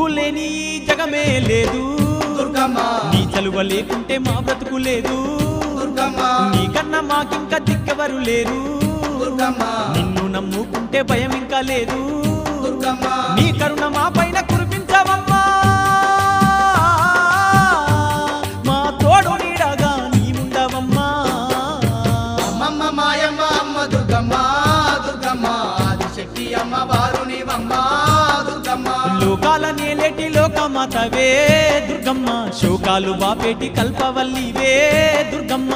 నువ్వు లేని జగమే లేదు దుర్గమ్మ నీ చలువ లేకుంటే మా బ్రతుకు లేదు దుర్గమ్మ నీకన్నా మాకింకా దిక్కెవరు లేరు దుర్గమ్మ నిన్ను నమ్ముకుంటే భయం ఇంకా లేదు దుర్గమ్మ నీ కరుణ మా పైన కురిపించవమ్మా మా తోడు నీడగా నీ ఉండవమ్మా అమ్మమ్మ మాయమ్మ అమ్మ దుర్గమ్మ దుర్గమ్మ ఆదిశక్తి అమ్మ వారునివమ్మ దుర్గమ్మ లోకాల నేలేటి లోకమాతవే దుర్గమ్మ శోకాలు బాపేటి కల్పవల్లివే దుర్గమ్మ